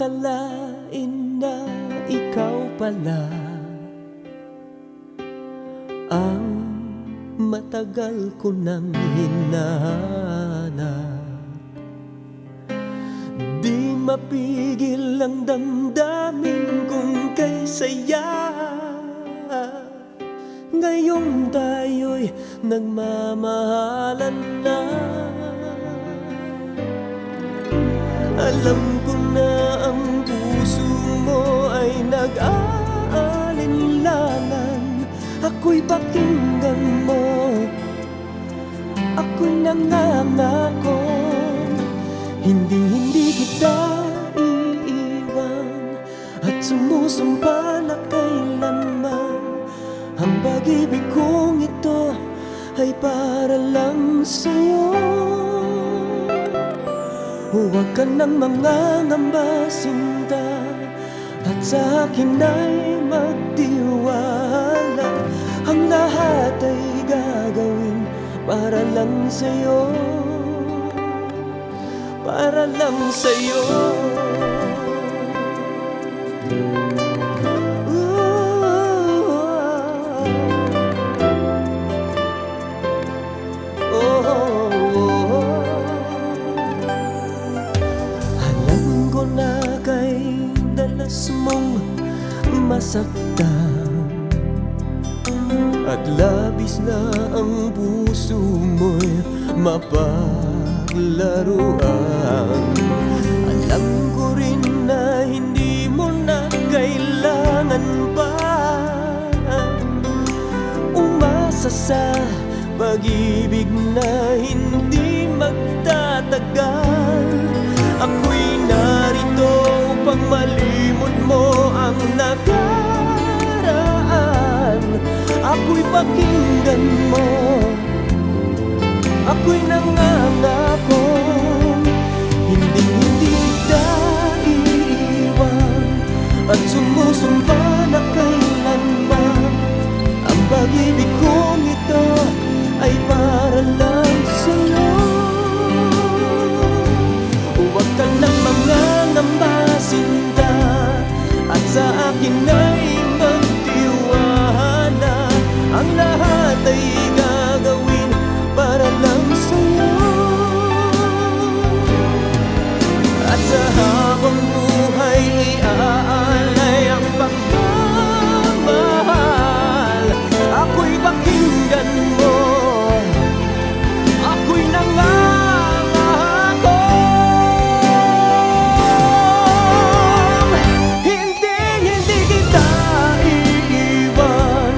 akalain na ikaw pala ang matagal ko nang hinahanap. Di mapigil ang damdamin kong kay saya. Ngayong tayo'y nagmamahalan na. Alam ko na ang puso mo ay nag-aalinlangan. Ako'y pakinggan mo, ako'y nangangako, hindi kita iiwan. At sumusumpa na kailanman ang pag-ibig kong ito ay para lang sa'yo. Huwag ka nang mangangamba, sinta, at sa akin ay magtiwala. Ang lahat ay gagawin para lang sa'yo, para lang sa'yo. Dalas mong masaktan at labis na ang puso mo'y mapaglaruan. Alam ko rin na hindi mo na kailangan pa umasa sa pag-ibig na hindi magtatagal. Ako'y narito upang malimot mo ang nakaraan. Ako'y pakinggan mo, ako'y nangangako, hindi kita iiwan. At sumusumpa na kailanman ang pag-ibig kong ito ay para lang sa'yo. Huwag ka nang mangangamba, sinta, at sa akin ay magtiwala. Ang lahat ay gagawin para lang sa'yo. At sa habang buhay iaalay ang pagmamahal. Ako'y pakinggan mo, ako'y nangangako, hindi kita iiwan.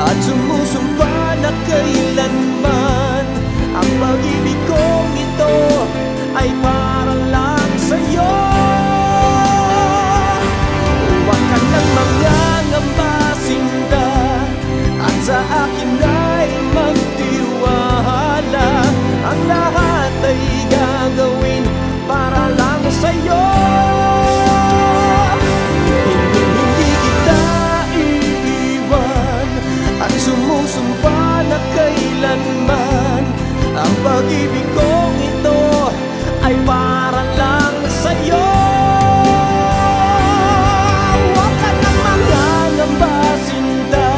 At sumusumpa na kailanman ang pag-ibig kong ito ay para lang sa'yo. Huwag ka nang mangangamba, sinta, at sa akin ay magtiwala. Ang lahat ay gagawin para lang sa'yo. Hindi kita iiwan. At sumusumpa na kailanman ang pag-ibig kong ito ay para lang sa'yo. Huwag ka nang mangangamba, sinta,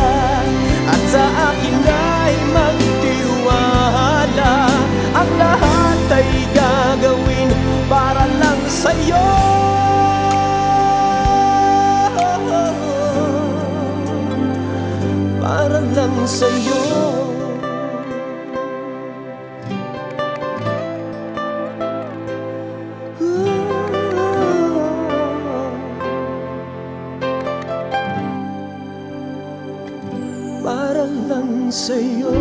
at sa akin ay magtiwala. Ang lahat ay gagawin para lang sa'yo. Para lang sa'yo. Para lang sa'yo.